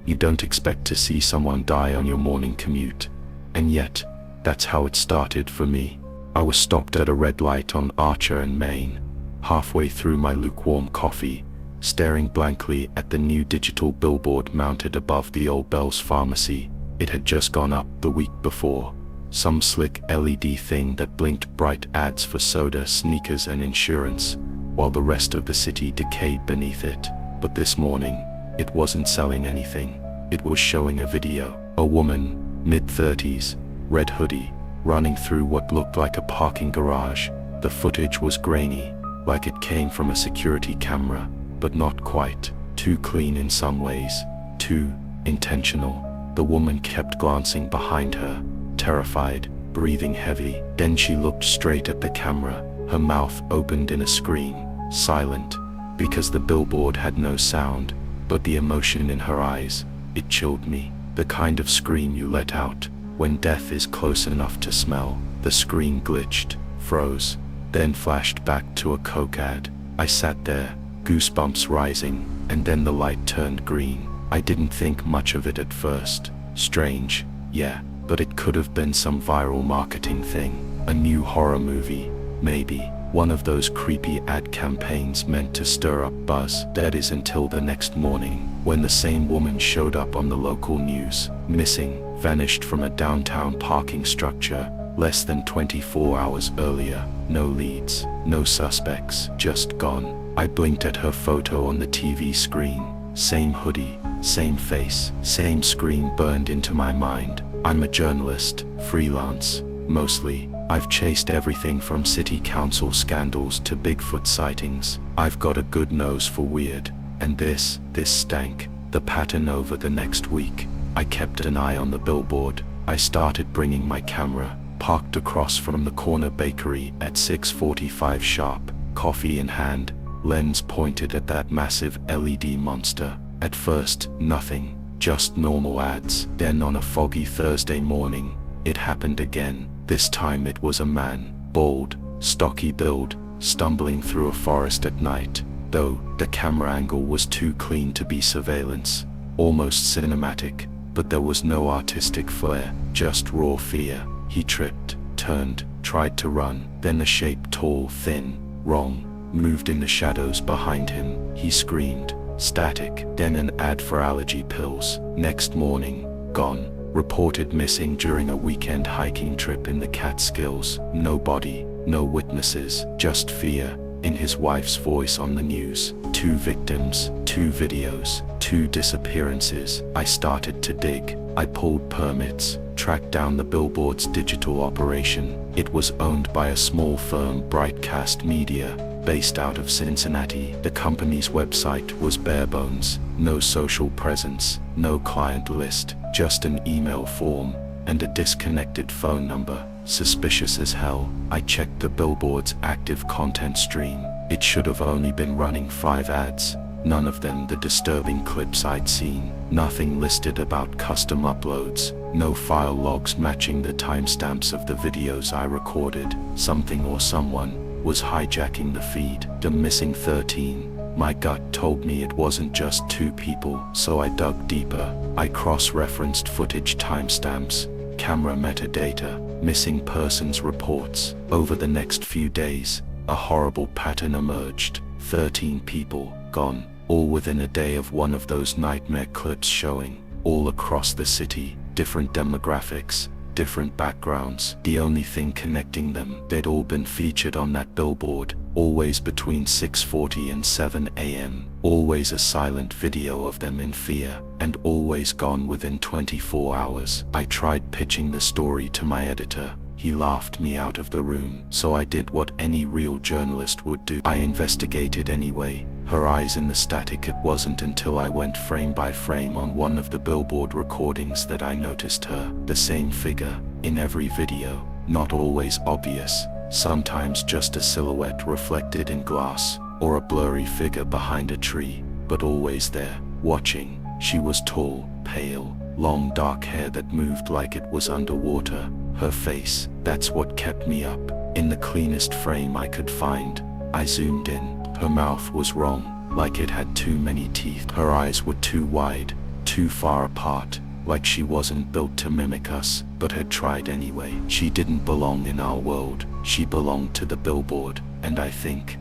You don't expect to see someone die on your morning commute. And yet, that's how it started for me. I was stopped at a red light on Archer and Main, halfway through my lukewarm coffee, staring blankly at the new digital billboard mounted above the old Bell's Pharmacy. It had just gone up the week before. Some slick LED thing that blinked bright ads for soda, sneakers and insurance, while the rest of the city decayed beneath it. But this morning, it wasn't selling anything. It was showing a video. A woman, mid-30s, red hoodie, running through what looked like a parking garage. The footage was grainy, like it came from a security camera, but not quite. Too clean in some ways, too intentional. The woman kept glancing behind her, terrified, breathing heavy. Then she looked straight at the camera, her mouth opened in a scream, silent, because the billboard had no sound, but the emotion in her eyes. It chilled me. The kind of scream you let out when death is close enough to smell. The screen glitched, froze, then flashed back to a Coke ad. I sat there, goosebumps rising, and then the light turned green. I didn't think much of it at first. Strange, yeah, but it could have been some viral marketing thing. A new horror movie, maybe. One of those creepy ad campaigns meant to stir up buzz. That is until the next morning, when the same woman showed up on the local news. Missing, vanished from a downtown parking structure less than 24 hours earlier. No leads, no suspects, just gone. I blinked at her photo on the TV screen. Same hoodie, same face, same screen burned into my mind. I'm a journalist, freelance, mostly. I've chased everything from city council scandals to Bigfoot sightings. I've got a good nose for weird, and this stank. The pattern over the next week. I kept an eye on the billboard. I started bringing my camera, parked across from the corner bakery at 6:45 sharp, coffee in hand, lens pointed at that massive LED monster. At first, nothing, just normal ads. Then on a foggy Thursday morning, it happened again. This time it was a man, bald, stocky build, stumbling through a forest at night, though the camera angle was too clean to be surveillance, almost cinematic, but there was no artistic flair, just raw fear. He tripped, turned, tried to run, then a shape tall, thin, wrong, moved in the shadows behind him. He screamed, static, then an ad for allergy pills. Next morning, gone. Reported missing during a weekend hiking trip in the Catskills. No body, no witnesses, just fear in his wife's voice on the news. 2 victims, 2 videos, 2 disappearances. I started to dig. I pulled permits, tracked down the billboard's digital operation. It was owned by a small firm, Brightcast Media, based out of Cincinnati. The company's website was bare bones, no social presence, no client list, just an email form, and a disconnected phone number. Suspicious as hell. I checked the billboard's active content stream. It should have only been running 5 ads, none of them the disturbing clips I'd seen. Nothing listed about custom uploads, no file logs matching the timestamps of the videos I recorded. Something or someone was hijacking the feed. The missing 13. My gut told me it wasn't just 2 people, so I dug deeper. I cross-referenced footage timestamps, camera metadata, missing persons reports. Over the next few days, a horrible pattern emerged. 13 people, gone, all within a day of one of those nightmare clips showing, all across the city, different demographics, different backgrounds. The only thing connecting them, they'd all been featured on that billboard, always between 6:40 and 7 a.m. Always a silent video of them in fear, and always gone within 24 hours. I tried pitching the story to my editor. He laughed me out of the room. So I did what any real journalist would do. I investigated anyway. Her eyes in the static. It wasn't until I went frame by frame on one of the billboard recordings that I noticed her. The same figure, in every video, not always obvious, sometimes just a silhouette reflected in glass, or a blurry figure behind a tree, but always there, watching. She was tall, pale, long dark hair that moved like it was underwater. Her face, that's what kept me up. In the cleanest frame I could find, I zoomed in. Her mouth was wrong, like it had too many teeth. Her eyes were too wide, too far apart, like she wasn't built to mimic us, but had tried anyway. She didn't belong in our world, she belonged to the billboard, and I think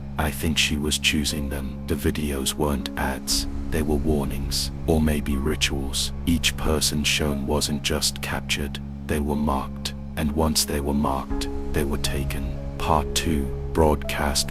she was choosing them. The videos weren't ads, they were warnings, or maybe rituals. Each person shown wasn't just captured, they were marked, and once they were marked, they were taken. Part 2, Broadcast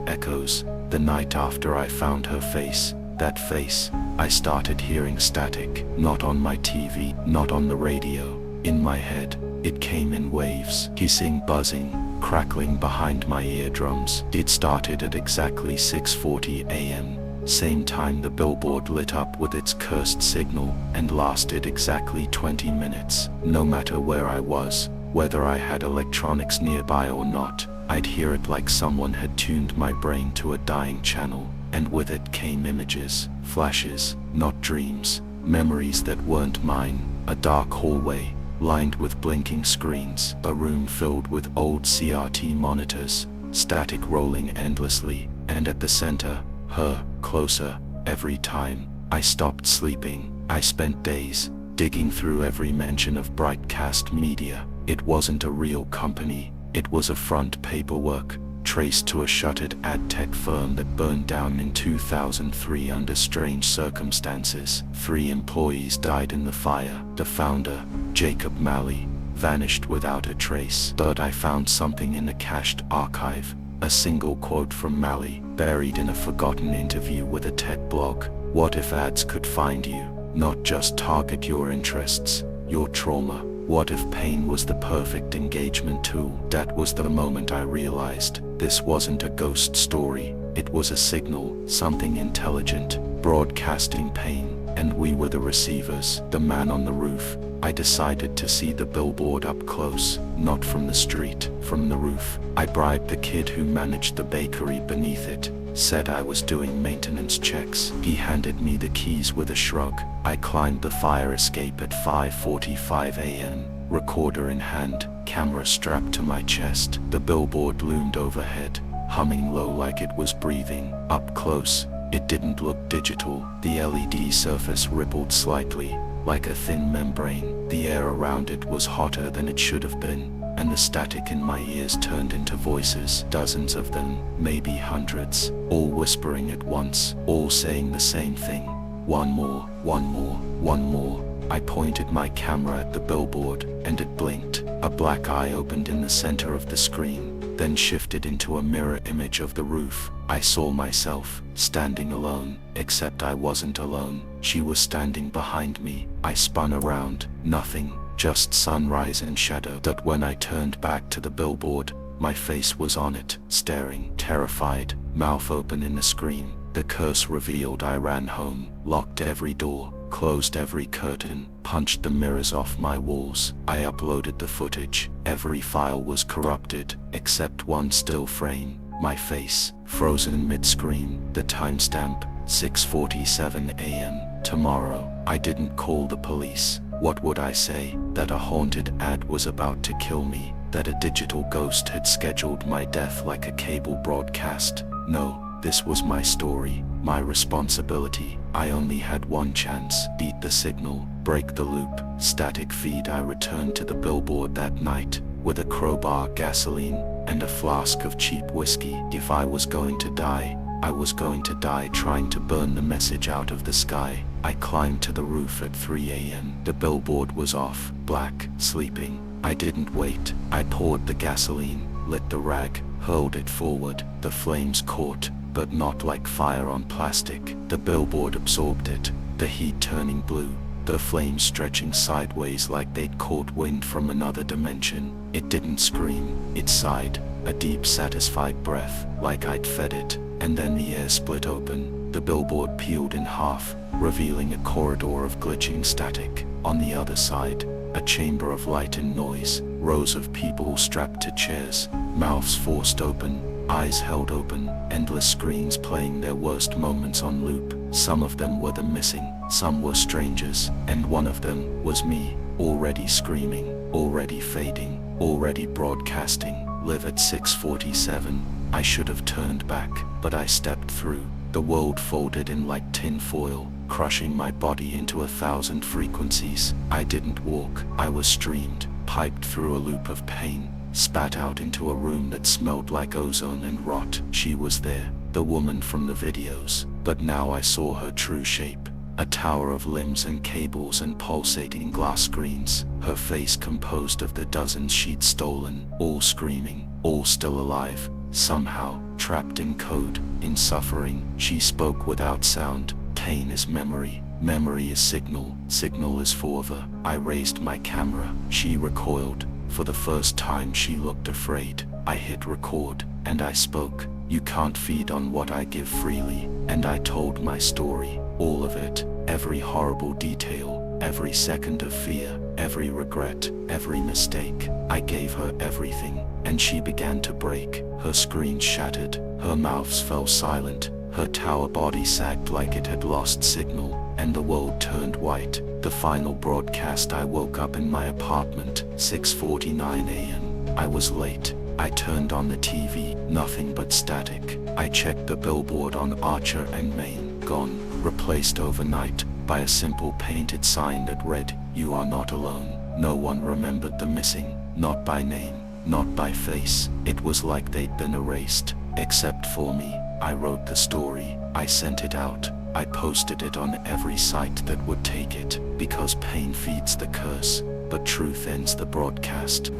echoes. The night after I found her face, that face, I started hearing static, not on my TV, not on the radio, in my head. It came in waves, hissing, buzzing, crackling behind my eardrums. It started at exactly 6:40 a.m., same time the billboard lit up with its cursed signal, and lasted exactly 20 minutes. No matter where I was, whether I had electronics nearby or not, I'd hear it like someone had tuned my brain to a dying channel, and with it came images, flashes, not dreams, memories that weren't mine. A dark hallway, lined with blinking screens, a room filled with old CRT monitors, static rolling endlessly, and at the center, her, closer, every time I stopped sleeping. I spent days digging through every mention of broadcast media. It wasn't a real company, it was a front paperwork, traced to a shuttered ad tech firm that burned down in 2003 under strange circumstances. 3 employees died in the fire. The founder, Jacob Malley, vanished without a trace. But I found something in a cached archive, a single quote from Malley, buried in a forgotten interview with a tech blog. What if ads could find you, not just target your interests, your trauma? What if pain was the perfect engagement tool? That was the moment I realized this wasn't a ghost story, it was a signal, something intelligent, broadcasting pain, and we were the receivers. The man on the roof. I decided to see the billboard up close, not from the street, from the roof. I bribed the kid who managed the bakery beneath it, said I was doing maintenance checks. He handed me the keys with a shrug. I climbed the fire escape at 5:45 a.m., recorder in hand, camera strapped to my chest. The billboard loomed overhead, humming low like it was breathing. Up close, it didn't look digital. The LED surface rippled slightly, like a thin membrane. The air around it was hotter than it should have been, and the static in my ears turned into voices, dozens of them, maybe hundreds, all whispering at once, all saying the same thing. One more, one more, one more. I pointed my camera at the billboard, and it blinked. A black eye opened in the center of the screen, then shifted into a mirror image of the roof. I saw myself, standing alone, except I wasn't alone. She was standing behind me. I spun around, nothing, just sunrise and shadow. But when I turned back to the billboard, my face was on it, staring, terrified, mouth open in the screen. The curse revealed. I ran home, locked every door, closed every curtain, punched the mirrors off my walls. I uploaded the footage. Every file was corrupted, except one still frame. My face, frozen mid-screen. The timestamp, 6:47 a.m. Tomorrow. I didn't call the police. What would I say? That a haunted ad was about to kill me? That a digital ghost had scheduled my death like a cable broadcast? No, this was my story, my responsibility. I only had one chance. Beat the signal, break the loop, static feed. I returned to the billboard that night, with a crowbar, gasoline, and a flask of cheap whiskey. If I was going to die, I was going to die trying to burn the message out of the sky. I climbed to the roof at 3 a.m. The billboard was off, black, sleeping. I didn't wait. I poured the gasoline, lit the rag, hurled it forward. The flames caught, but not like fire on plastic. The billboard absorbed it, the heat turning blue, the flames stretching sideways like they'd caught wind from another dimension. It didn't scream, it sighed, a deep satisfied breath, like I'd fed it. And then the air split open. The billboard peeled in half, revealing a corridor of glitching static. On the other side, a chamber of light and noise, rows of people strapped to chairs, mouths forced open, eyes held open, endless screens playing their worst moments on loop. Some of them were the missing, some were strangers, and one of them was me, already screaming, already fading, already broadcasting. Live at 6:47. I should have turned back, but I stepped through. The world folded in like tin foil, crushing my body into 1,000 frequencies. I didn't walk, I was streamed, piped through a loop of pain, spat out into a room that smelled like ozone and rot. She was there, the woman from the videos, but now I saw her true shape. A tower of limbs and cables and pulsating glass screens, her face composed of the dozens she'd stolen, all screaming, all still alive, somehow, trapped in code, in suffering. She spoke without sound. Pain is memory, memory is signal, signal is forever. I raised my camera, she recoiled. For the first time she looked afraid. I hit record, and I spoke. You can't feed on what I give freely. And I told my story, all of it, every horrible detail, every second of fear, every regret, every mistake. I gave her everything, and she began to break. Her screen shattered, her mouths fell silent, her tower body sagged like it had lost signal, and the world turned white. The final broadcast. I woke up in my apartment, 6:49 a.m. I was late. I turned on the TV, nothing but static. I checked the billboard on Archer and Main, gone, replaced overnight by a simple painted sign that read, "You are not alone." No one remembered the missing, not by name, not by face. It was like they'd been erased, except for me. I wrote the story, I sent it out, I posted it on every site that would take it, because pain feeds the curse, but truth ends the broadcast.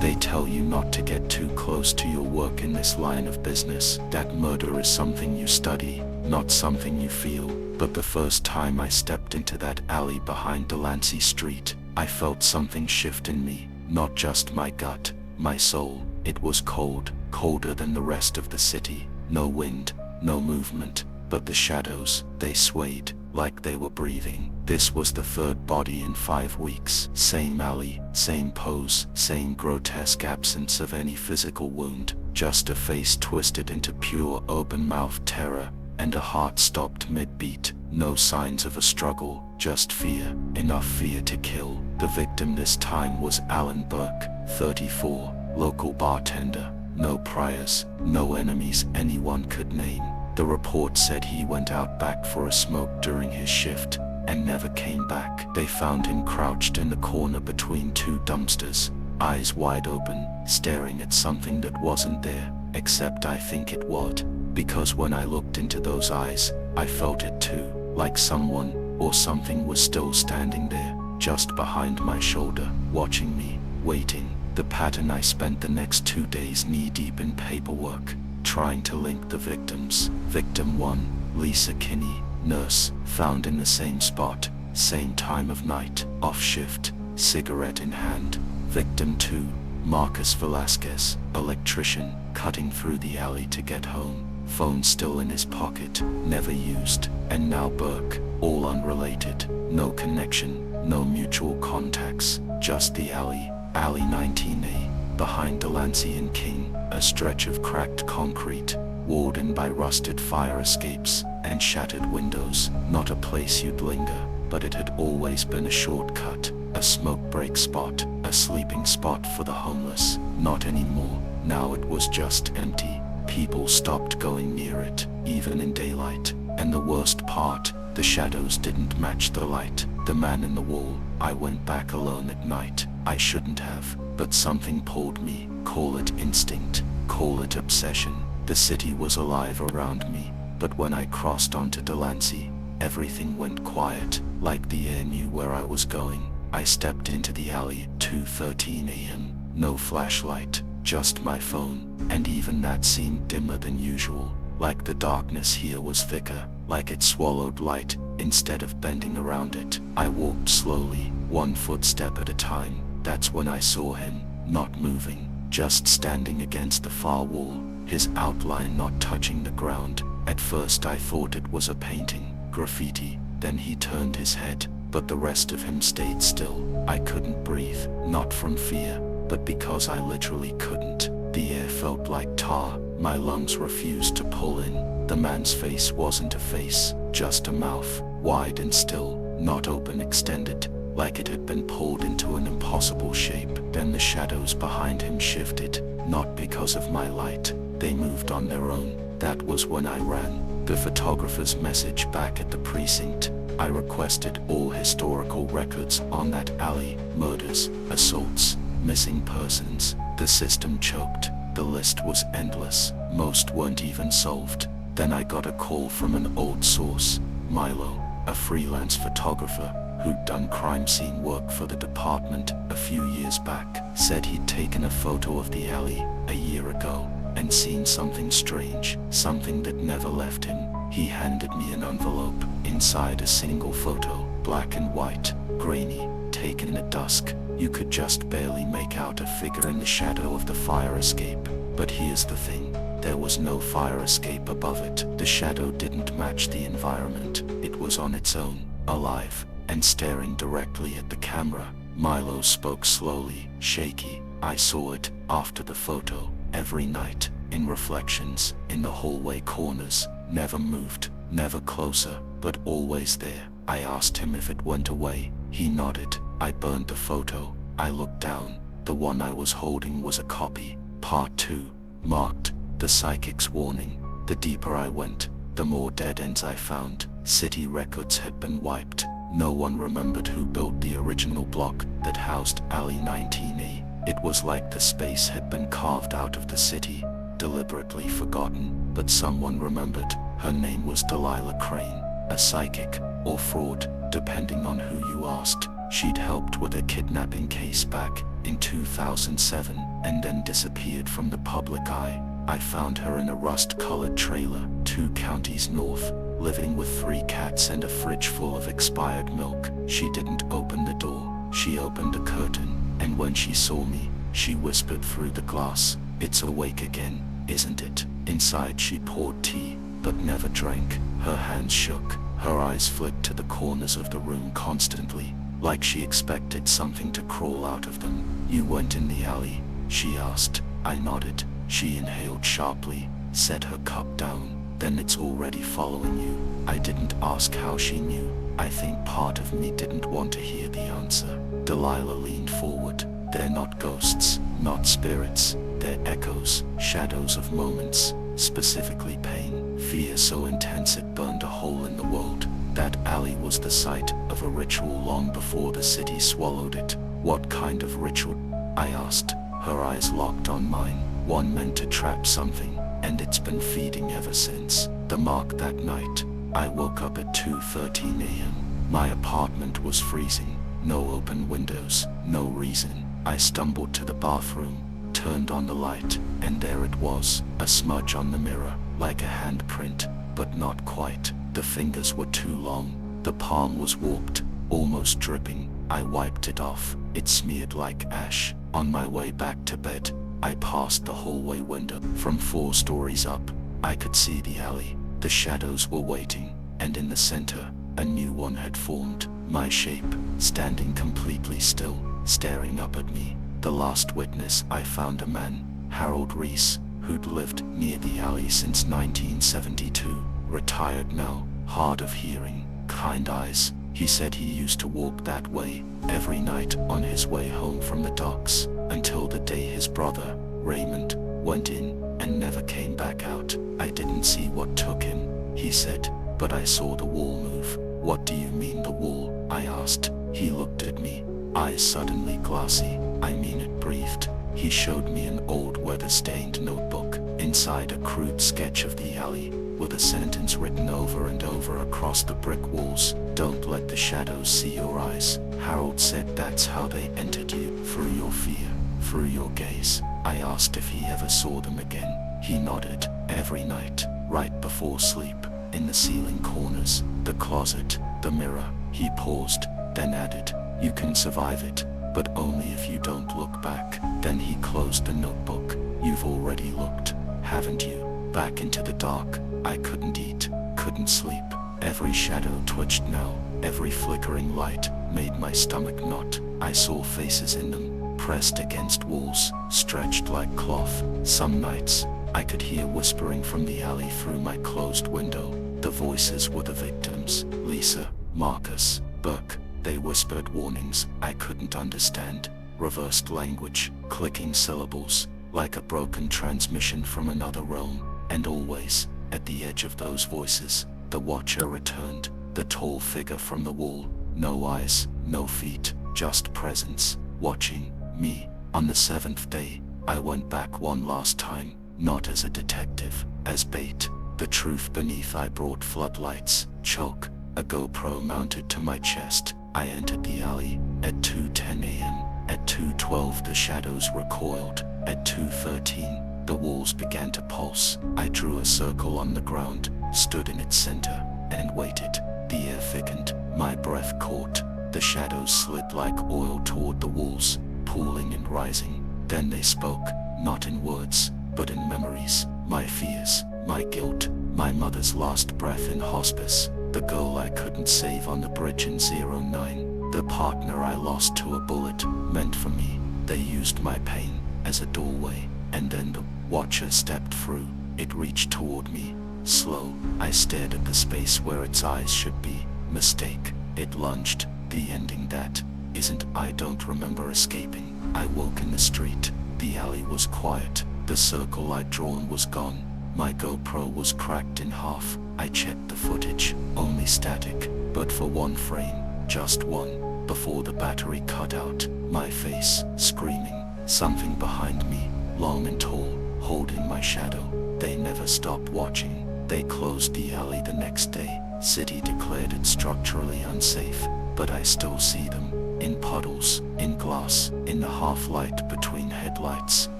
They tell you not to get too close to your work in this line of business, that murder is something you study, not something you feel. But the first time I stepped into that alley behind Delancey Street, I felt something shift in me, not just my gut, my soul. It was cold, colder than the rest of the city. No wind, no movement, but the shadows, they swayed, like they were breathing. This was the third body in 5 weeks. Same alley, same pose, same grotesque absence of any physical wound, just a face twisted into pure open-mouthed terror, and a heart stopped mid-beat. No signs of a struggle, just fear, enough fear to kill. The victim this time was Alan Burke, 34, local bartender. No priors, no enemies anyone could name. The report said he went out back for a smoke during his shift, and never came back. They found him crouched in the corner between 2 dumpsters, eyes wide open, staring at something that wasn't there, except I think it was, because when I looked into those eyes, I felt it too, like someone, or something was still standing there, just behind my shoulder, watching me, waiting. The pattern. I spent the next 2 days knee-deep in paperwork, trying to link the victims. Victim 1, Lisa Kinney, nurse, found in the same spot, same time of night, off shift, cigarette in hand. Victim 2, Marcus Velasquez, electrician, cutting through the alley to get home, phone still in his pocket, never used. And now Burke, all unrelated, no connection, no mutual contacts, just the alley, alley 19A, behind Delancey and King, a stretch of cracked concrete, walled in by rusted fire escapes and shattered windows. Not a place you'd linger, but it had always been a shortcut, a smoke break spot, a sleeping spot for the homeless. Not anymore. Now it was just empty. People stopped going near it, even in daylight. And the worst part, the shadows didn't match the light. The man in the wall. I went back alone at night. I shouldn't have, but something pulled me. Call it instinct, call it obsession. The city was alive around me, but when I crossed onto Delancey, everything went quiet, like the air knew where I was going. I stepped into the alley at 2:13 a.m. No flashlight, just my phone, and even that seemed dimmer than usual, like the darkness here was thicker, like it swallowed light instead of bending around it. I walked slowly, 1 footstep at a time. That's when I saw him, not moving, just standing against the far wall, his outline not touching the ground. At first I thought it was a painting, graffiti. Then he turned his head, but the rest of him stayed still. I couldn't breathe, not from fear, but because I literally couldn't. The air felt like tar, my lungs refused to pull in. The man's face wasn't a face, just a mouth, wide and still, not open, extended, like it had been pulled into an impossible shape. Then the shadows behind him shifted, not because of my light. They moved on their own. That was when I ran. The photographer's message back at the precinct. I requested all historical records on that alley. Murders, assaults, missing persons. The system choked. The list was endless. Most weren't even solved. Then I got a call from an old source, Milo, a freelance photographer who'd done crime scene work for the department a few years back. Said he'd taken a photo of the alley a year ago and seen something strange, something that never left him. He handed me an envelope. Inside a single photo, black and white, grainy, taken at dusk. You could just barely make out a figure in the shadow of the fire escape. But here's the thing, there was no fire escape above it. The shadow didn't match the environment. It was on its own, alive, and staring directly at the camera. Milo spoke slowly, shaky. I saw it after the photo, every night, in reflections, in the hallway corners. Never moved, never closer, but always there. I asked him if it went away. He nodded. I burned the photo. I looked down. The one I was holding was a copy. Part 2, marked, The Psychic's Warning. The deeper I went, the more dead ends I found. City records had been wiped. No one remembered who built the original block that housed Alley 19E. It was like the space had been carved out of the city, deliberately forgotten, but someone remembered. Her name was Delilah Crane, a psychic, or fraud, depending on who you asked. She'd helped with a kidnapping case back in 2007 and then disappeared from the public eye. I found her in a rust-colored trailer, 2 counties north, living with 3 cats and a fridge full of expired milk. She didn't open the door. She opened a curtain, and when she saw me, she whispered through the glass, "It's awake again, isn't it?" Inside she poured tea, but never drank. Her hands shook. Her eyes flicked to the corners of the room constantly, like she expected something to crawl out of them. "You went in the alley?" she asked. I nodded. She inhaled sharply, set her cup down. "Then it's already following you." I didn't ask how she knew. I think part of me didn't want to hear the answer. Delilah leaned forward. "They're not ghosts, not spirits. They're echoes, shadows of moments, specifically pain, fear so intense it burned a hole in the world. That alley was the site of a ritual long before the city swallowed it." "What kind of ritual?" I asked. Her eyes locked on mine. "One meant to trap something, and it's been feeding ever since." The mark that night. I woke up at 2:13 a.m. My apartment was freezing. No open windows, no reason. I stumbled to the bathroom, turned on the light, and there it was, a smudge on the mirror, like a handprint, but not quite. The fingers were too long. The palm was warped, almost dripping. I wiped it off. It smeared like ash. On my way back to bed, I passed the hallway window. From 4 stories up, I could see the alley. The shadows were waiting, and in the center, a new one had formed. My shape, standing completely still, staring up at me. The last witness I found a man, Harold Reese, who'd lived near the alley since 1972. Retired now, hard of hearing, kind eyes. He said he used to walk that way every night on his way home from the docks, until the day his brother, Raymond, went in and never came back out. "I didn't see what took him," he said, "but I saw the wall move." "What do you mean the wall?" I asked. He looked at me, eyes suddenly glassy. "I mean it," breathed. He showed me an old weather-stained notebook. Inside a crude sketch of the alley, with a sentence written over and over across the brick walls. "Don't let the shadows see your eyes." Harold said that's how they entered you, through your fear, through your gaze. I asked if he ever saw them again. He nodded. "Every night, right before sleep, in the ceiling corners, the closet, the mirror." He paused, then added, "You can survive it, but only if you don't look back." Then he closed the notebook. "You've already looked, haven't you? Back into the dark." I couldn't eat, couldn't sleep. Every shadow twitched now. Every flickering light made my stomach knot. I saw faces in them, pressed against walls, stretched like cloth. Some nights, I could hear whispering from the alley through my closed window. The voices were the victims: Lisa, Marcus, Burke, They whispered warnings I couldn't understand, reversed language, clicking syllables, like a broken transmission from another realm. And always, at the edge of those voices, the watcher returned, the tall figure from the wall. No eyes, no feet, just presence, watching me. On the seventh day, I went back one last time, not as a detective, as bait. The truth beneath I brought floodlights, choke, a GoPro mounted to my chest. I entered the alley at 2:10 a.m. At 2:12 the shadows recoiled. At 2:13 the walls began to pulse. I drew a circle on the ground, stood in its center, and waited. The air thickened, my breath caught. The shadows slid like oil toward the walls, pooling and rising. Then they spoke, not in words, but in memories. My fears, my guilt, my mother's last breath in hospice, the girl I couldn't save on the bridge in 09, the partner I lost to a bullet, meant for me. They used my pain as a doorway, and then the watcher stepped through. It reached toward me. Slow, I stared at the space where its eyes should be. Mistake, it lunged. The ending that isn't. I don't remember escaping. I woke in the street. The alley was quiet. The circle I'd drawn was gone. My GoPro was cracked in half. I checked the footage, only static, but for one frame, just one, before the battery cut out. My face, screaming. Something behind me, long and tall, holding my shadow. They never stopped watching. They closed the alley the next day. City declared it structurally unsafe, but I still see them. In puddles, in glass, in the half-light between headlights.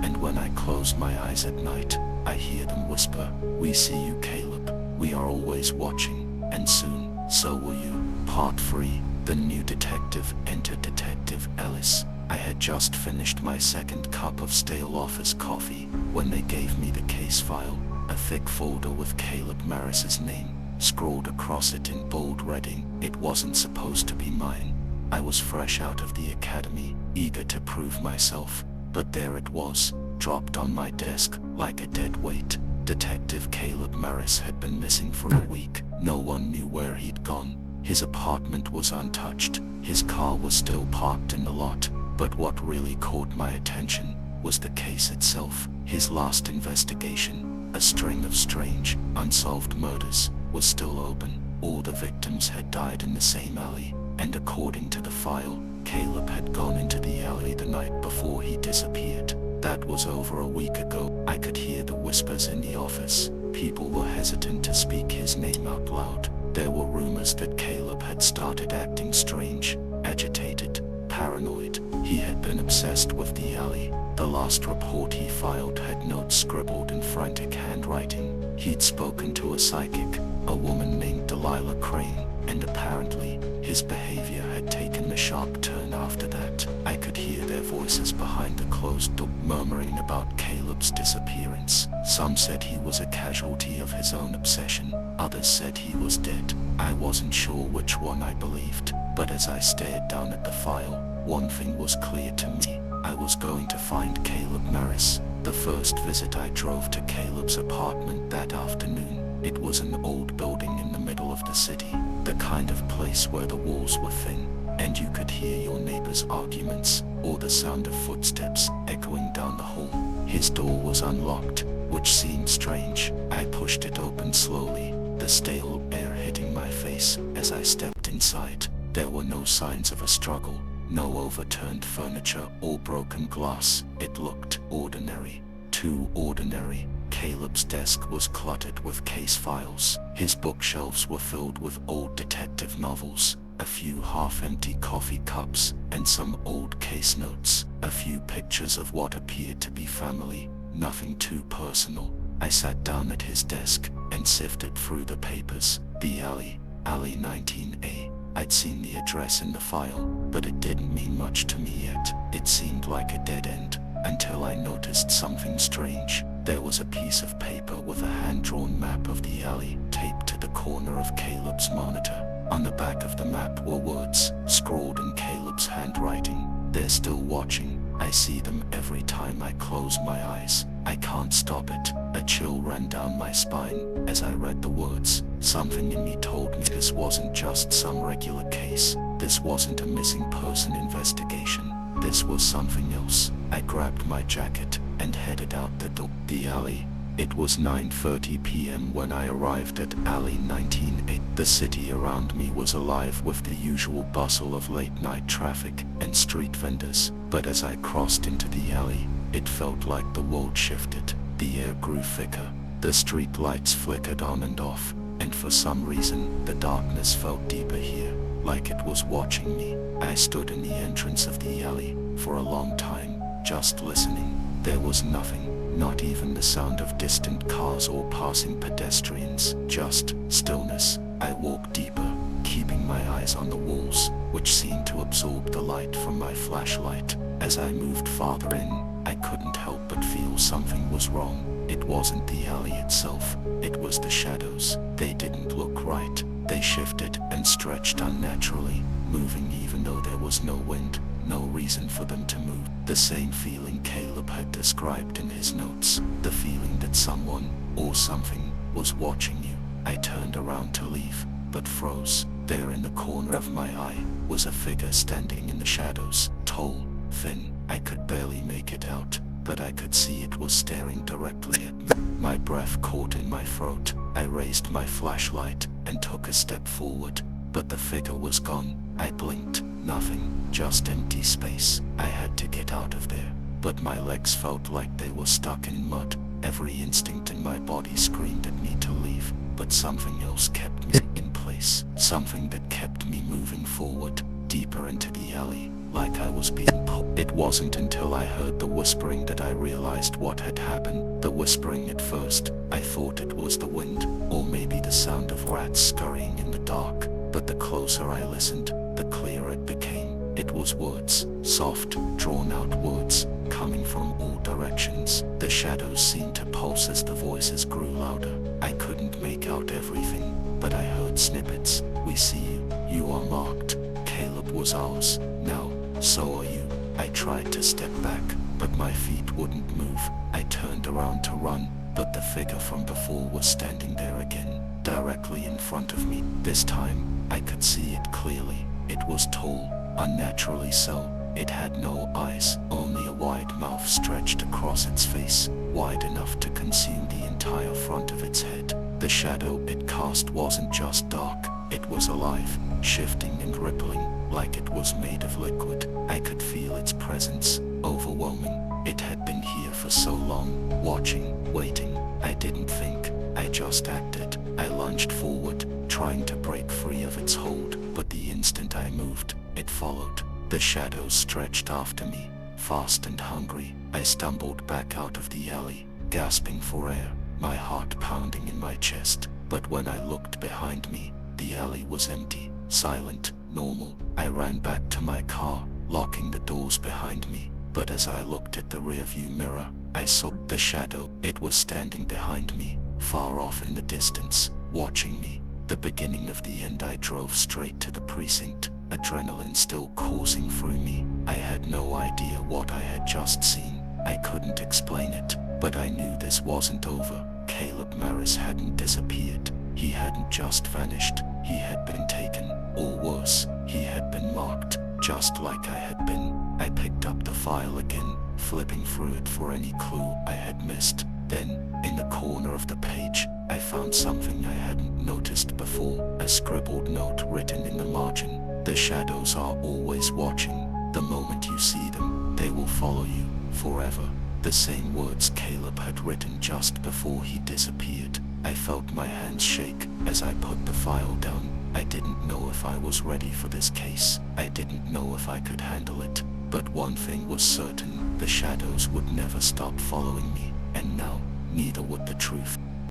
And when I close my eyes at night, I hear them whisper, "We see you, Caleb. We are always watching, and soon, so will you." Part 3, The New Detective. Enter Detective Ellis. I had just finished my second cup of stale office coffee when they gave me the case file, a thick folder with Caleb Maris's name scrawled across it in bold reading. It wasn't supposed to be mine. I was fresh out of the academy, eager to prove myself, but there it was, dropped on my desk like a dead weight. Detective Caleb Maris had been missing for a week. No one knew where he'd gone. His apartment was untouched. His car was still parked in the lot. But what really caught my attention was the case itself. His last investigation, a string of strange, unsolved murders, was still open. All the victims had died in the same alley, and according to the file, Caleb had gone into the alley the night before he disappeared. That was over a week ago. I could hear the whispers in the office. People were hesitant to speak his name out loud. There were rumors that Caleb had started acting strange, agitated, paranoid. He had been obsessed with the alley. The last report he filed had notes scribbled in frantic handwriting. He'd spoken to a psychic, a woman named Delilah Crane, and apparently, his behavior had taken a sharp turn after that. I could hear their voices behind the closed door, murmuring about Caleb's disappearance. Some said he was a casualty of his own obsession. Others said he was dead. I wasn't sure which one I believed, but as I stared down at the file, one thing was clear to me. I was going to find Caleb Maris. The first visit I drove to Caleb's apartment that afternoon. It was an old building in the middle of the city, the kind of place where the walls were thin, and you could hear your neighbors' arguments, or the sound of footsteps echoing down the hall. His door was unlocked, which seemed strange. I pushed it open slowly, the stale air hitting my face as I stepped inside. There were no signs of a struggle, no overturned furniture or broken glass. It looked ordinary, too ordinary. Caleb's desk was cluttered with case files. His bookshelves were filled with old detective novels, a few half-empty coffee cups, and some old case notes. A few pictures of what appeared to be family, nothing too personal. I sat down at his desk and sifted through the papers. The alley 19A. I'd seen the address in the file, but it didn't mean much to me yet. It seemed like a dead end, until I noticed something strange. There was a piece of paper with a hand-drawn map of the alley taped to the corner of Caleb's monitor. On the back of the map were words, scrawled in Caleb's handwriting. "They're still watching. I see them every time I close my eyes. I can't stop it." A chill ran down my spine as I read the words. Something in me told me this wasn't just some regular case. This wasn't a missing person investigation. This was something else. I grabbed my jacket and headed out the door. The alley. It was 9:30 p.m. when I arrived at alley 19A. The city around me was alive with the usual bustle of late-night traffic and street vendors. But as I crossed into the alley, it felt like the world shifted. The air grew thicker. The street lights flickered on and off, and for some reason, the darkness felt deeper here, like it was watching me. I stood in the entrance of the alley for a long time, just listening. There was nothing, not even the sound of distant cars or passing pedestrians, just stillness. I walked deeper, keeping my eyes on the walls, which seemed to absorb the light from my flashlight. As I moved farther in, I couldn't help but feel something was wrong. It wasn't the alley itself, it was the shadows. They didn't look right. They shifted and stretched unnaturally, moving even though there was no wind, no reason for them to move. The same feeling Caleb had described in his notes, the feeling that someone, or something, was watching you. I turned around to leave, but froze. There in the corner of my eye was a figure standing in the shadows, tall, thin. I could barely make it out, but I could see it was staring directly at me. My breath caught in my throat. I raised my flashlight and took a step forward, but the figure was gone. I blinked. Nothing, just empty space. I had to get out of there, but my legs felt like they were stuck in mud. Every instinct in my body screamed at me to leave, but something else kept me in place. Something that kept me moving forward, deeper into the alley, like I was being pulled. It wasn't until I heard the whispering that I realized what had happened. The whispering at first, I thought it was the wind, or maybe the sound of rats scurrying in the dark. But the closer I listened, the clearer it became. It was words, soft, drawn-out words, coming from all directions. The shadows seemed to pulse as the voices grew louder. I couldn't make out everything, but I heard snippets. We see you. You are marked. Caleb was ours. Now, so are you. I tried to step back, but my feet wouldn't move. I turned around to run, but the figure from before was standing there again, directly in front of me. This time, I could see it clearly. It was tall, unnaturally so. It had no eyes, only a wide mouth stretched across its face, wide enough to consume the entire front of its head. The shadow it cast wasn't just dark, it was alive, shifting and rippling, like it was made of liquid. I could feel its presence, overwhelming. It had been here for so long, watching, waiting. I didn't think, I just acted. I lunged forward, trying to break free of its hold, but the instant I moved, it followed. The shadows stretched after me, fast and hungry. I stumbled back out of the alley, gasping for air, my heart pounding in my chest. But when I looked behind me, the alley was empty, silent, normal. I ran back to my car, locking the doors behind me. But as I looked at the rearview mirror, I saw the shadow. It was standing behind me, far off in the distance, watching me. The beginning of the end. I drove straight to the precinct, adrenaline still coursing through me. I had no idea what I had just seen. I couldn't explain it, but I knew this wasn't over. Caleb Maris hadn't disappeared. He hadn't just vanished. He had been taken, or worse, he had been marked, just like I had been. I picked up the file again, flipping through it for any clue I had missed. Then, in the corner of the page, I found something I hadn't noticed before, a scribbled note written in the margin. The shadows are always watching. The moment you see them, they will follow you, forever. The same words Caleb had written just before he disappeared. I felt my hands shake as I put the file down. I didn't know if I was ready for this case. I didn't know if I could handle it. But one thing was certain, the shadows would never stop following me. And now, neither would the truth.